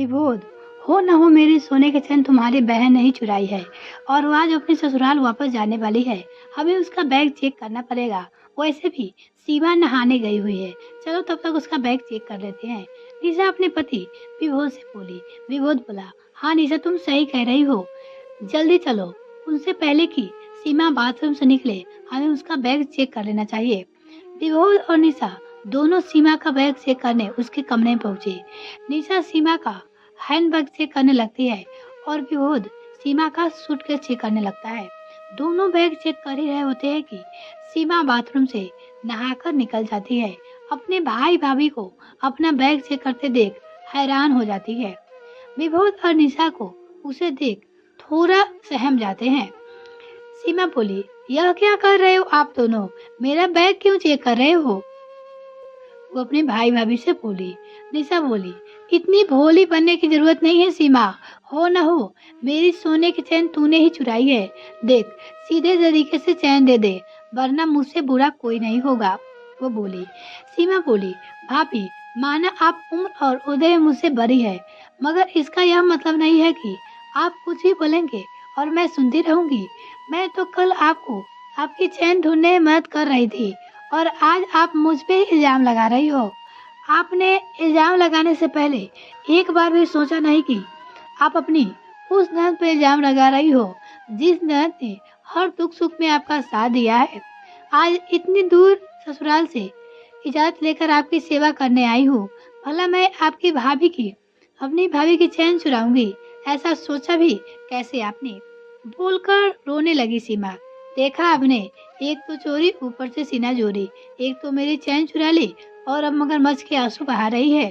विभोद, हो न हो मेरी सोने की चैन तुम्हारी बहन ने ही चुराई है और वो आज अपने ससुराल वापस जाने वाली है। हमें उसका बैग चेक करना पड़ेगा। वैसे भी सीमा नहाने गई हुई है। चलो तब तक उसका बैग चेक कर लेते हैं। निशा अपने पति विभोद से बोली। विभोद बोला, हाँ निशा तुम सही कह रही हो। जल्दी चलो। उनसे पहले कि सीमा बाथरूम से निकले हमें उसका बैग चेक कर लेना चाहिए। विभोद और निशा दोनों सीमा का बैग चेक करने उसके कमरे में पहुंचे। निशा सीमा का हैंडबैग चेक करने लगती है और विभोद सीमा का सूटकेस चेक करने लगता है। दोनों बैग चेक कर ही रहे होते हैं कि सीमा बाथरूम से नहाकर निकल जाती है। अपने भाई भाभी को अपना बैग चेक करते देख हैरान हो जाती है। विभोद और निशा को उसे देख थोड़ा सहम जाते हैं। सीमा बोली, यह क्या कर रहे हो आप दोनों? मेरा बैग क्यों चेक कर रहे हो? वो अपने भाई भाभी से बोली। निशा बोली, इतनी भोली बनने की जरूरत नहीं है सीमा। हो न हो मेरी सोने की चैन तूने ही चुराई है। देख सीधे तरीके से चैन दे दे वरना मुझसे बुरा कोई नहीं होगा। वो बोली। सीमा बोली, भाभी माना आप उम्र और उदय में मुझसे बड़ी है मगर इसका यह मतलब नहीं है कि आप कुछ भी बोलेंगे और मैं सुनती रहूंगी। मैं तो कल आपको आपकी चैन ढूंढने में मदद कर रही थी और आज आप मुझ पे इल्जाम लगा रही हो। आपने इल्जाम लगाने से पहले एक बार भी सोचा नहीं कि आप अपनी उस ननद पे इल्जाम लगा रही हो जिस ननद ने हर दुख सुख में आपका साथ दिया है। आज इतनी दूर ससुराल से इजाजत लेकर आपकी सेवा करने आई हूँ। भला मैं आपकी भाभी की अपनी भाभी की चैन चुराऊंगी ऐसा सोचा भी कैसे आपने? बोलकर रोने लगी सीमा। देखा आपने, एक तो चोरी ऊपर से सीना चोरी, एक तो मेरी चैन चुरा ली और अब मगरमच्छ के आंसू बहा रही है।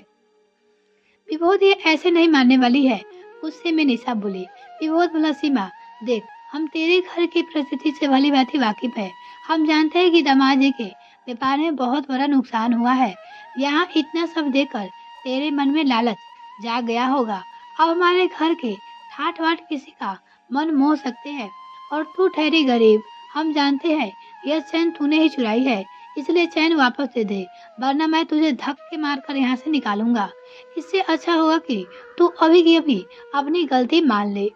विभोद ये ऐसे नहीं मानने वाली है। गुस्से में निशा बोली। विभोद बोला, सीमा देख हम तेरे घर की परिस्थिति से भली भांति वाकिफ है। हम जानते हैं कि दामाद जी के व्यापार में बहुत बड़ा नुकसान हुआ है। यहाँ इतना सब देखकर तेरे मन में लालच जाग गया होगा। अब हमारे घर के ठाट बाट किसी का मन मोह सकते हैं और तू ठहरी गरीब। हम जानते हैं यह चैन तूने ही चुराई है इसलिए चैन वापस दे दे वरना मैं तुझे धक्के मारकर यहाँ से निकालूंगा। इससे अच्छा होगा कि तू अभी की अभी अपनी गलती मान ले।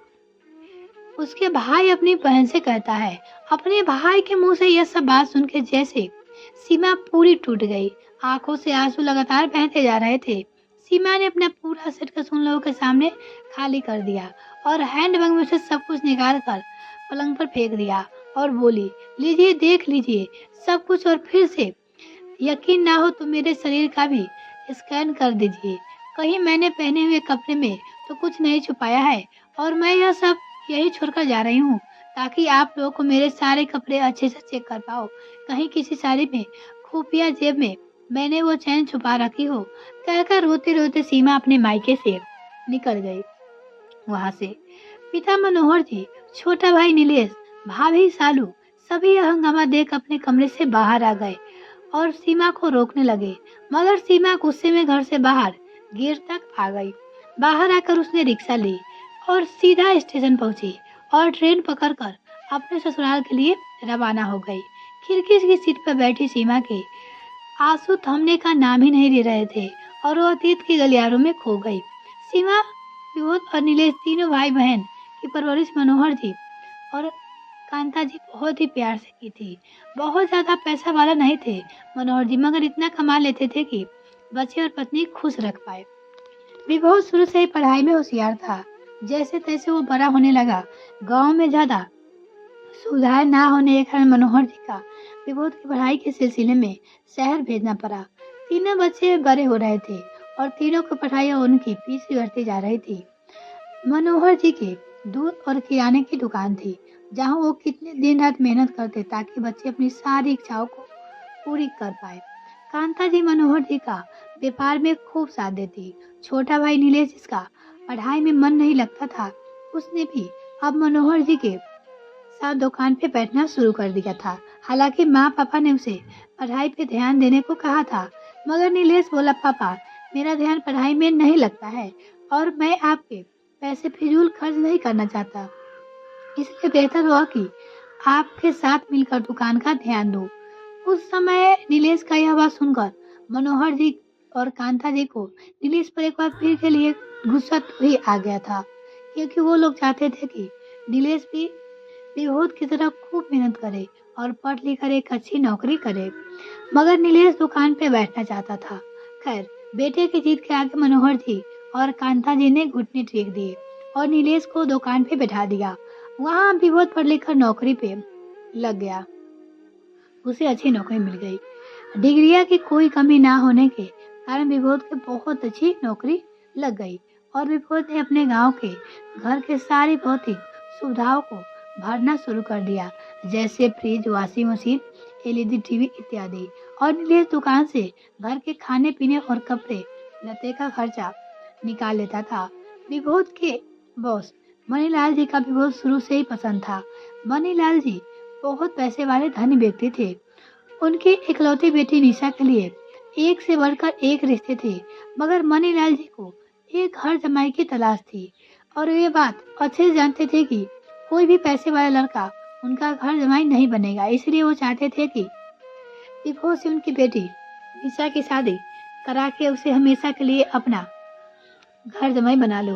उसके भाई अपनी बहन से कहता है। अपने भाई के मुंह से यह सब बात सुन के जैसे सीमा पूरी टूट गई। आंखों से आंसू लगातार बहते जा रहे थे। सीमा ने अपना पूरा सूटकेस उन लोगों के सामने खाली कर दिया और हैंडबैग में से सब कुछ निकाल कर पलंग पर फेंक दिया और बोली, लीजिए देख लीजिए सब कुछ और फिर से यकीन ना हो तो मेरे शरीर का भी स्कैन कर दीजिए। कहीं मैंने पहने हुए कपड़े में तो कुछ नहीं छुपाया है और मैं यह सब यही छोड़कर जा रही हूँ ताकि आप लोगों को मेरे सारे कपड़े अच्छे से चेक कर पाओ। कहीं किसी साड़ी में खुफिया जेब में मैंने वो चैन छुपा रखी हो। कहकर रोते रोते सीमा अपने मायके से निकल गई। वहां से पिता मनोहर जी, छोटा भाई नीलेश, भाभी सालू सभी यह हंगामा देख अपने कमरे से बाहर आ गए और सीमा को रोकने लगे मगर सीमा गुस्से में घर से बाहर गेट तक आ गई। बाहर आकर उसने रिक्शा ली और सीधा स्टेशन पहुंची और ट्रेन पकड़कर अपने ससुराल के लिए रवाना हो गई। खिड़की की सीट पर बैठी सीमा के आंसू थमने का नाम ही नहीं ले रहे थे और वो अतीत की गलियारों में खो गई। सीमा, विभोद और नीलेश तीनों भाई बहन की परवरिश मनोहर जी और कांता जी बहुत ही प्यार से की थी। बहुत ज्यादा पैसा वाला नहीं थे मनोहर जी मगर इतना कमा लेते थे कि बच्चे और पत्नी खुश रख पाए। विभोद शुरू से ही पढ़ाई में होशियार था। जैसे तैसे वो बड़ा होने लगा। गांव में ज्यादा सुविधाएं ना होने के कारण मनोहर जी का विभोद की पढ़ाई के सिलसिले में शहर भेजना पड़ा। तीनों बच्चे बड़े हो रहे थे और तीनों की पढ़ाई उनकी पीछे बढ़ती जा रही थी। मनोहर जी के दूध और किराने की दुकान थी जहां वो कितने दिन रात मेहनत करते ताकि बच्चे अपनी सारी इच्छाओं को पूरी कर पाए। कांता जी मनोहर जी का व्यापार में खूब साथ देती। छोटा भाई नीलेश जिसका पढ़ाई में मन नहीं लगता था उसने भी अब मनोहर जी के साथ दुकान पे बैठना शुरू कर दिया था। हालांकि माँ पापा ने उसे पढ़ाई पे ध्यान देने को कहा था मगर नीलेश बोला, पापा मेरा ध्यान पढ़ाई में नहीं लगता है और मैं आपके पैसे फिजूल खर्च नहीं करना चाहता इसलिए बेहतर हुआ कि आपके साथ मिलकर दुकान का ध्यान दूं। उस समय नीलेश का यह बात सुनकर मनोहर जी और कांता जी को नीलेश पर एक बार फिर के लिए गुस्सा तो ही आ गया था, क्योंकि वो लोग चाहते थे कि नीलेश भी विभूत की तरह खूब मेहनत करे और पढ़ लिख कर एक अच्छी नौकरी करे। मगर नीलेश दुकान पे बैठना चाहता था। खैर, बेटे की जीत के आगे मनोहर जी और कांता जी ने घुटने टेक दिए और नीलेश को दुकान पे बैठा दिया। वहाँ विभूत पढ़ लिख कर नौकरी पे लग गया। उसे अच्छी नौकरी मिल गई। डिग्रिया की कोई कमी ना होने के कारण विभूत की बहुत अच्छी नौकरी लग गई और विभूत ने अपने गांव के घर के सारी भौतिक सुविधाओं को भरना शुरू कर दिया, जैसे fridge, washing machine, LED TV इत्यादि। और नीलेश दुकान से घर के खाने पीने और कपड़े लत्ते का खर्चा निकाल लेता था। विभूत के बॉस मनीलाल जी का विभूत शुरू से ही पसंद था। मनीलाल जी बहुत पैसे वाले धनी व्यक्ति थे। उनकी इकलौती बेटी निशा के लिए एक से बढ़कर एक रिश्ते थे, मगर मनीलाल जी को एक घर जमाई की तलाश थी और वे बात अच्छे से जानते थे कि कोई भी पैसे वाला लड़का उनका घर जमाई नहीं बनेगा। इसलिए वो चाहते थे कि विभू से उनकी बेटी निशा की शादी करा के उसे हमेशा के लिए अपना घर जमाई बना लो।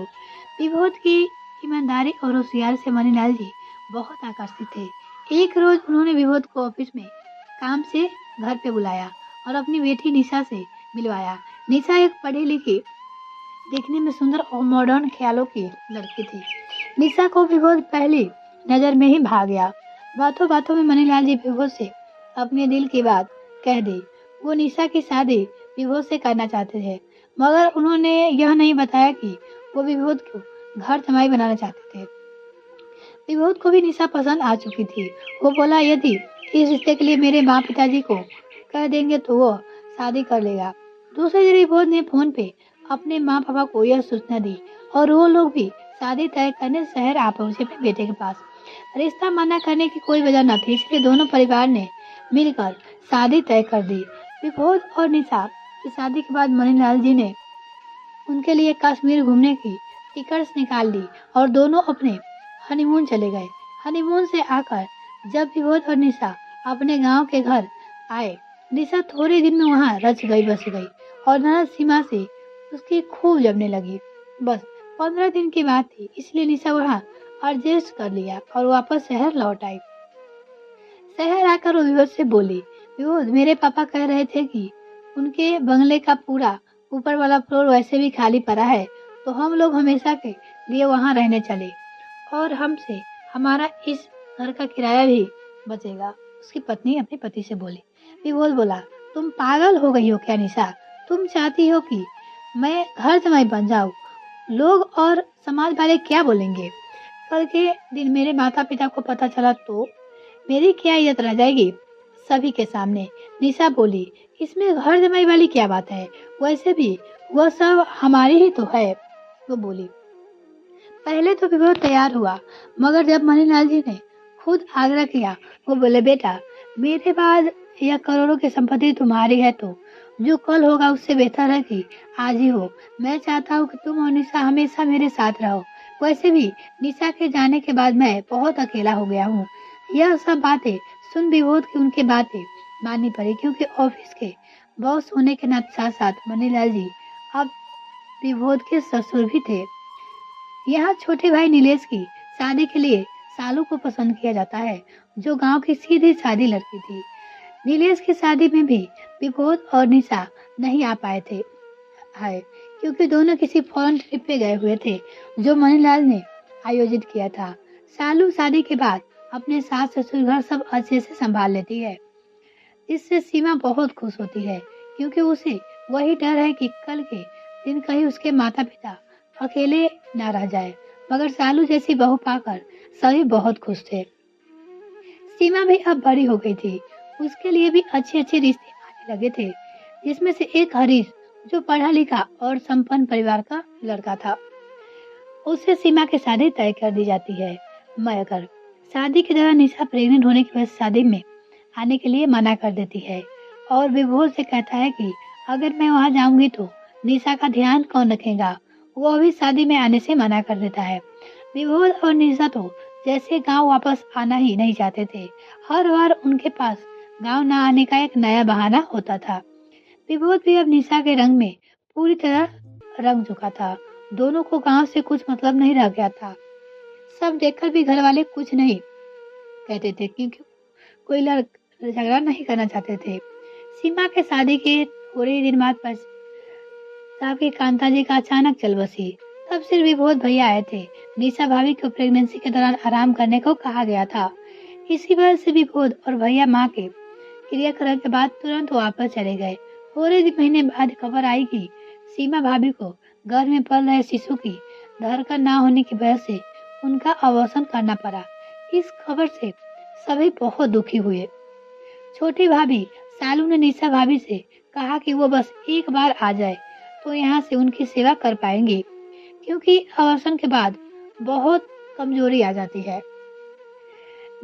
विभूत की ईमानदारी और होशियारी से मनीलाल जी बहुत आकर्षित थे। एक रोज उन्होंने विभूत को ऑफिस में काम से घर पे बुलाया और अपनी बेटी निशा से मिलवाया। निशा एक पढ़ी लिखी, देखने में सुंदर और मॉडर्न ख्यालों की लड़की थी। निशा को विभूत पहली नजर में ही भा गया। बातों बातों में मनीलाल जी विभूत से अपने दिल की बात कह दी। वो निशा की शादी विभूत से करना चाहते थे, मगर उन्होंने यह नहीं बताया कि वो विभूत को घर जमाई बनाना चाहते थे। विभूत को भी निशा पसंद आ चुकी थी। वो बोला, यदि इस रिश्ते के लिए मेरे माँ पिताजी को कह देंगे तो वो शादी कर लेगा। दूसरे दिन विभूत ने फोन पे अपने माँ पापा को यह सूचना दी और वो लोग भी शादी तय करने शहर आ पहुंचे अपने बेटे के पास। रिश्ता मना करने की कोई वजह न थी, इसलिए दोनों परिवार ने मिलकर शादी तय कर दी। विभूत और निशा की शादी के बाद मनीलाल जी ने उनके लिए कश्मीर घूमने की टिकट्स निकाल ली और दोनों अपने हनीमून चले गए। हनीमून से आकर जब विभूत और निशा अपने गांव के घर आए, निशा थोड़े दिन में वहां रच गई, बस गई और ननद सीमा से उसकी खूब जमने लगी। बस 15 दिन की बात थी, इसलिए निशा वहां एडजस्ट कर लिया और वापस शहर लौट आई। शहर आकर वो विभूत से बोली, विभूत, मेरे पापा कह रहे थे कि उनके बंगले का पूरा ऊपर वाला फ्लोर वैसे भी खाली पड़ा है, तो हम लोग हमेशा के लिए वहां रहने चले और हमसे हमारा इस घर का किराया भी बचेगा। उसकी पत्नी अपने पति से बोली। विभूत बोला, तुम पागल हो गई हो क्या निशा? तुम चाहती हो कि मैं घर जमाई बन जाऊं? लोग और समाज वाले क्या बोलेंगे? कल के दिन मेरे माता पिता को पता चला तो मेरी क्या इज्जत रह जाएगी सभी के सामने? निशा बोली, इसमें घर जमाई वाली क्या बात है? वैसे भी वह सब हमारी ही तो है। वो बोली। पहले तो विभूत तैयार हुआ, मगर जब मनीलाल जी ने खुद आग्रह किया, वो बोले, बेटा, मेरे बाद यह करोड़ों की संपत्ति तुम्हारी है, तो जो कल होगा उससे बेहतर है कि आज ही हो। मैं चाहता हूँ कि तुम और निशा हमेशा मेरे साथ रहो। वैसे भी निशा के जाने के बाद मैं बहुत अकेला हो गया हूँ। यह सब बातें सुन विभूत की उनकी बातें माननी पड़ी, क्योंकि ऑफिस के बॉस होने के साथ साथ मनीलाल जी अब विभूत के ससुर भी थे। यहाँ छोटे भाई नीलेश की शादी के लिए सालू को पसंद किया जाता है, जो गांव की सीधी सादी लड़की थी। नीलेश की शादी में भी विभूत और निशा नहीं आ पाए थे, क्योंकि दोनों किसी फॉरेन ट्रिप पे गए हुए थे, जो मनीलाल ने आयोजित किया था। सालू शादी के बाद अपने सास ससुर घर सब अच्छे से संभाल लेती है। इससे सीमा बहुत खुश होती है, क्योंकि उसे वही डर है कि कल के दिन कहीं उसके माता पिता अकेले न रह जाए। मगर सालू जैसी बहू पाकर सभी बहुत खुश थे। सीमा भी अब बड़ी हो गई थी, उसके लिए भी अच्छे अच्छे रिश्ते आने लगे थे, जिसमें से एक हरीश, जो पढ़ा लिखा और संपन्न परिवार का लड़का था। उससे सीमा की शादी तय कर दी जाती है, मगर शादी के दौरान निशा प्रेग्नेंट होने की वजह से शादी में आने के लिए मना कर देती है और विभूत से कहता है कि अगर मैं वहां जाऊंगी तो निशा का ध्यान कौन रखेगा। वो भी शादी में आने से मना कर देता है। विभूत और निशा तो जैसे गांव वापस आना ही नहीं चाहते थे। हर बार उनके पास गांव न आने का एक नया बहाना होता था। विभोद भी अब निशा के रंग में पूरी तरह रंग चुका था। दोनों को गांव से कुछ मतलब नहीं रह गया था। सब देखकर भी घर वाले कुछ नहीं कहते थे, क्योंकि कोई झगड़ा नहीं करना चाहते थे। सीमा के शादी के थोड़े ही दिन बाद साहब की कांता जी का अचानक चल बसी। तब सिर्फ विभोद भैया आए थे। निशा भाभी को प्रेगनेंसी के दौरान आराम करने को कहा गया था। इसी वजह से विभोद और भैया माँ के क्रियाक्रम के बाद तुरंत वापस चले गए। थोड़े महीने बाद खबर आई कि सीमा भाभी को गर्भ में पल रहे शिशु की धड़कन ना होने की वजह से उनका अवसान करना पड़ा। इस खबर से सभी बहुत दुखी हुए। छोटी भाभी सालू ने निशा भाभी से कहा कि वो बस एक बार आ जाए तो यहाँ से उनकी सेवा कर पाएंगी, क्योंकि अवसान के बाद बहुत कमजोरी आ जाती है।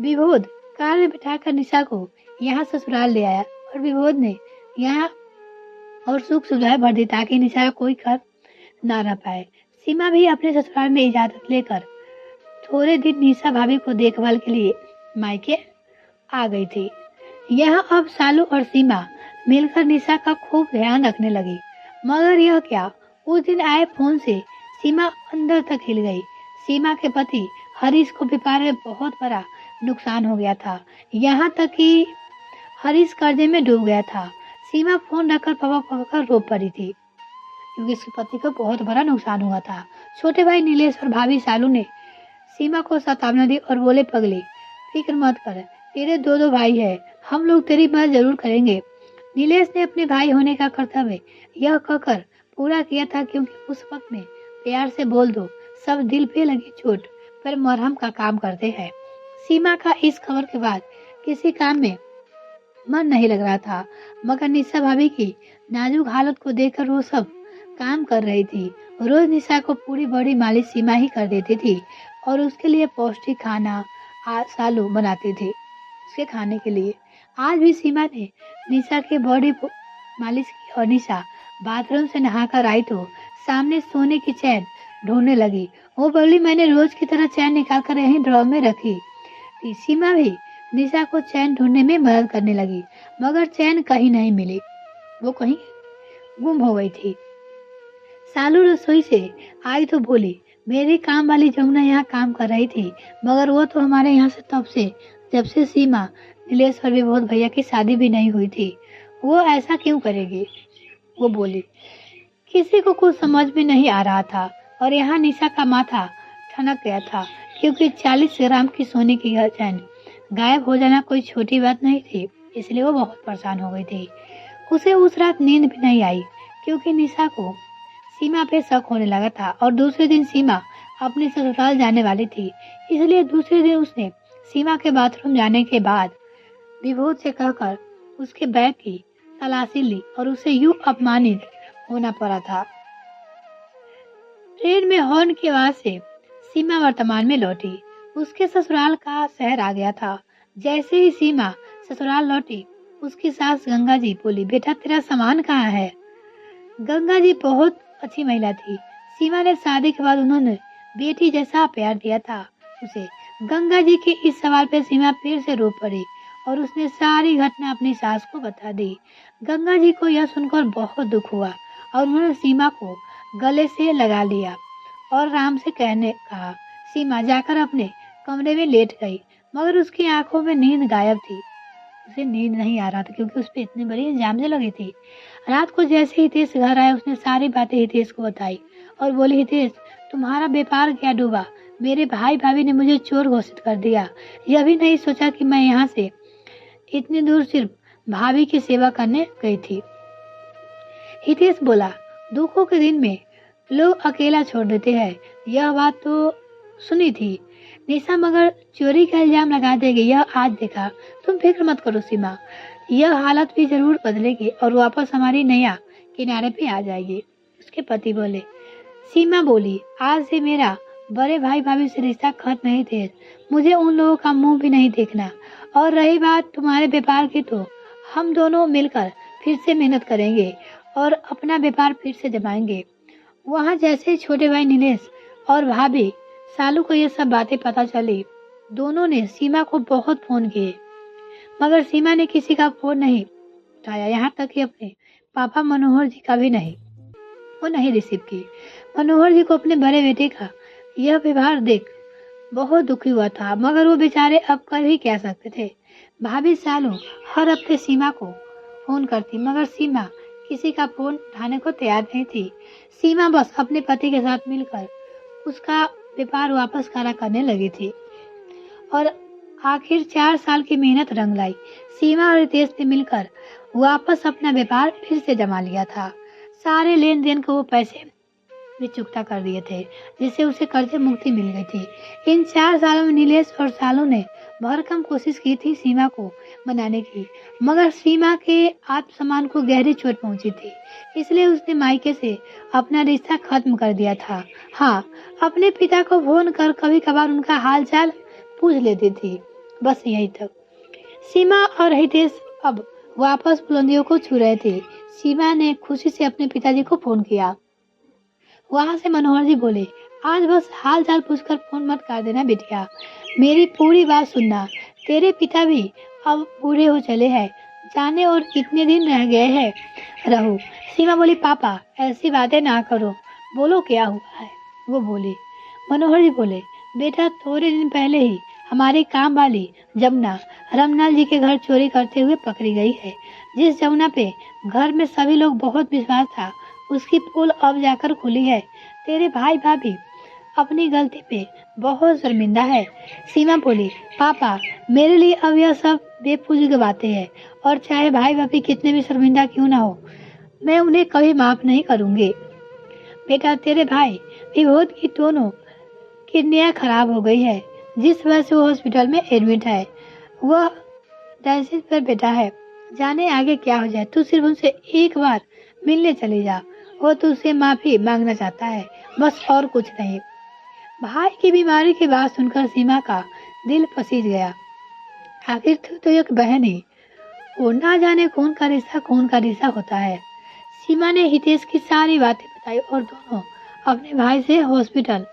विभोद कार में बिठाकर निशा को यहाँ ससुराल ले आया और विभोद ने यहाँ और सुख सुविधाएं भर दी ताकि निशा का कोई कर ना रह पाए। सीमा भी अपने ससुराल में इजाजत लेकर थोड़े दिन निशा भाभी को देखभाल के लिए मायके आ गई थी। यहाँ अब सालू और सीमा मिलकर निशा का खूब ध्यान रखने लगी। मगर यह क्या, उस दिन आए फोन से सीमा अंदर तक हिल गई। सीमा के पति हरीश को व्यापार में बहुत बड़ा नुकसान हो गया था। यहाँ तक कि हरीश कर्जे में डूब गया था। सीमा फोन रखकर पापा पकड़कर रो पड़ी थी, क्योंकि उसके पति को बहुत बड़ा नुकसान हुआ था। छोटे भाई नीलेश और भाभी सालू ने सीमा को सांत्वना दी और बोले, पगली फिक्र मत कर, तेरे दो भाई है, हम लोग तेरी मदद जरूर करेंगे। नीलेश ने अपने भाई होने का कर्तव्य यह कहकर पूरा किया था, क्योंकि उस वक्त में प्यार से बोल दो सब दिल पे लगी चोट पर मरहम का काम करते हैं। सीमा का इस खबर के बाद किसी काम में मन नहीं लग रहा था, मगर निशा भाभी की नाजुक हालत को देखकर वो सब काम कर रही थी। रोज निशा को पूरी बॉडी मालिश सीमा ही कर देती थी और उसके लिए पौष्टिक खाना सालू बनाती थी उसके खाने के लिए। आज भी सीमा ने निशा की बॉडी मालिश की और निशा बाथरूम से नहाकर आई तो सामने सोने की चैन ढूंढने लगी। वो बोली, मैंने रोज की तरह चैन निकाल कर यहीं ड्रॉर में रखी थी। सीमा भी निशा को चैन ढूंढने में मदद करने लगी, मगर चैन कहीं नहीं मिली, वो कहीं गुम हो गई थी। सालू रसोई से आई तो बोली, मेरी काम वाली जमुना यहाँ काम कर रही थी, मगर वो तो हमारे यहाँ से तब से जब से सीमा नीलेश और विभोद भैया की शादी भी नहीं हुई थी। वो ऐसा क्यों करेगी? वो बोली। किसी को कुछ समझ में नहीं आ रहा था और यहाँ निशा का माथा ठनक गया था, क्योंकि 40 ग्राम की सोने की चैन गायब हो जाना कोई छोटी बात नहीं थी। इसलिए वो बहुत परेशान हो गई थी। उसे उस रात नींद भी नहीं आई, क्योंकि निशा को सीमा पे शक होने लगा था और दूसरे दिन सीमा अपने ससुराल जाने वाली थी। इसलिए दूसरे दिन उसने सीमा के बाथरूम जाने के बाद विभोद से कहकर उसके बैग की तलाशी ली और उसे यूं अपमानित होना पड़ा था। ट्रेन में हॉर्न की आवाज से सीमा वर्तमान में लौटी। उसके ससुराल का शहर आ गया था। जैसे ही सीमा ससुराल लौटी, उसकी सास गंगा जी बोली, बेटा तेरा सामान कहाँ है? गंगा जी बहुत अच्छी महिला थी। सीमा ने शादी के बाद उन्होंने बेटी जैसा प्यार दिया था उसे। गंगा जी के इस सवाल पे सीमा फिर से रो पड़ी और उसने सारी घटना अपनी सास को बता दी। गंगा जी को यह सुनकर बहुत दुख हुआ और उन्होंने सीमा को गले से लगा लिया और राम से कहने कहा। सीमा जाकर अपने कमरे में लेट गई, मगर उसकी आंखों में नींद गायब थी। उसे नींद नहीं आ रहा था, क्योंकि उस पर इतनी बड़ी इल्जाम से लगी थी। रात को जैसे हितेश घर आया, उसने सारी बातें हितेश को बताई और बोली, हितेश तुम्हारा व्यापार क्या डूबा? मेरे भाई भाभी ने मुझे चोर घोषित कर दिया। यह भी नहीं सोचा कि मैं यहाँ से इतनी दूर सिर्फ भाभी की सेवा करने गई थी। हितेश बोला, दुखों के दिन में लोग अकेला छोड़ देते हैं। यह बात तो सुनी थी निशा, मगर चोरी का इल्जाम लगा देगी यह आज देखा। तुम फिक्र मत करो सीमा, यह हालत भी जरूर बदलेगी और वापस हमारी नैया किनारे पे आ जाएगी। उसके पति बोले। सीमा बोली, आज से मेरा बड़े भाई भाभी से रिश्ता खत्म नहीं थे। मुझे उन लोगों का मुंह भी नहीं देखना। और रही बात तुम्हारे व्यापार की, तो हम दोनों मिलकर फिर से मेहनत करेंगे और अपना व्यापार फिर से जमाएंगे। वहाँ जैसे ही छोटे भाई नीलेश और भाभी सालू को ये सब बातें पता चली, दोनों ने सीमा को बहुत फोन किए, मगर सीमा ने किसी का फोन नहीं उठाया। यहाँ तक कि अपने पापा मनोहर जी का भी नहीं, वो नहीं रिसीव की। मनोहर जी को अपने बड़े बेटे का यह व्यवहार देख बहुत दुखी हुआ था, मगर वो बेचारे अब कर भी क्या सकते थे। भाभी सालों हर हफ्ते सीमा को फोन करती, मगर सीमा किसी का फोन उठाने को तैयार नहीं थी। सीमा बस अपने पति के साथ मिलकर उसका व्यापार वापस खड़ा करने लगी थी और आखिर 4 साल की मेहनत रंग लाई। सीमा और रितेश ने मिलकर वापस अपना व्यापार फिर से जमा लिया था। सारे लेन देन को वो पैसे भी चुकता कर दिए थे, जिससे उसे कर्ज मुक्ति मिल गई थी। इन 4 सालों में नीलेश और सालू ने भरकम कोशिश की थी सीमा को मनाने की, मगर सीमा के आत्मसम्मान को गहरी चोट पहुंची थी। इसलिए उसने मायके से अपना रिश्ता खत्म कर दिया था। हाँ, अपने पिता को फोन कर कभी कभार उनका हाल चाल पूछ लेती थी, बस यही तक। सीमा और हितेश अब वापस बुलंदियों को छू रहे थे। सीमा ने खुशी से अपने पिताजी को फोन किया। वहां से मनोहर जी बोले, आज बस हाल चाल पूछकर फोन मत कर देना बिटिया, मेरी पूरी बात सुनना। तेरे पिता भी अब बूढ़े हो चले हैं, जाने और कितने दिन रह गए हैं रहो। सीमा बोली, पापा ऐसी बातें ना करो, बोलो क्या हुआ है। वो बोली। मनोहर जी बोले, बेटा थोड़े दिन पहले ही हमारी काम वाली जमुना रमनाल जी के घर चोरी करते हुए पकड़ी गई है। जिस जमुना पे घर में सभी लोग बहुत विश्वास था, उसकी पोल अब जाकर खुली है। तेरे भाई भाभी अपनी गलती पे बहुत शर्मिंदा है। सीमा बोली, पापा मेरे लिए अब यह सब बेफिजूल बातें हैं, और चाहे भाई भाभी कितने भी शर्मिंदा क्यों ना हो, मैं उन्हें कभी माफ नहीं करूंगी। बेटा तेरे भाई विभोद की दोनों किडनियां खराब हो गई है, जिस वजह से वो हॉस्पिटल में एडमिट है। वह डायलिसिस पर बैठा है, जाने आगे क्या हो जाए। तू सिर्फ उनसे एक बार मिलने चली जा, वो तुझसे माफी मांगना चाहता है, बस और कुछ नहीं। भाई की बीमारी की बात सुनकर सीमा का दिल पसीज गया। आखिर तू तो एक बहन ही, वो ना जाने कौन का रिश्ता होता है। सीमा ने हितेश की सारी बातें बताई और दोनों अपने भाई से हॉस्पिटल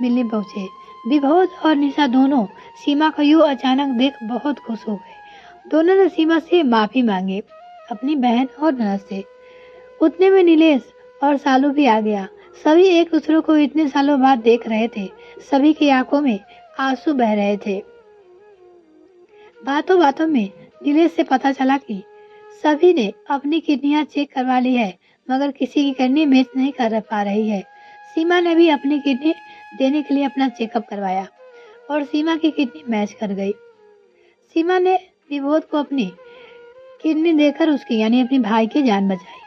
मिलने पहुंचे। विभोद और निशा दोनों सीमा को यूं अचानक देख बहुत खुश हो गए। दोनों ने सीमा से माफी मांगी, अपनी बहन और ननद से। उतने में नीलेश और सालू भी आ गया। सभी एक दूसरे को इतने सालों बाद देख रहे थे, सभी की आंखों में आंसू बह रहे थे। बातों बातों में नीलेश से पता चला कि सभी ने अपनी किडनियां चेक करवा ली है, मगर किसी की किडनी मैच नहीं कर पा रही है। सीमा ने भी अपनी किडनी देने के लिए अपना चेकअप करवाया और सीमा की किडनी मैच कर गई। सीमा ने विभोद को अपनी किडनी देकर उसकी यानी अपने भाई की जान बचाई।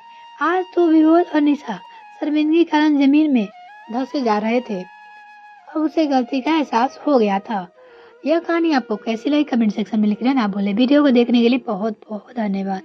आज तो विभोद और निशा शर्मिंदगी कारण जमीन में धंसे जा रहे थे। अब उसे गलती का एहसास हो गया था। यह कहानी आपको कैसी लगी कमेंट सेक्शन में लिखना ना भूलें। वीडियो को देखने के लिए बहुत बहुत धन्यवाद।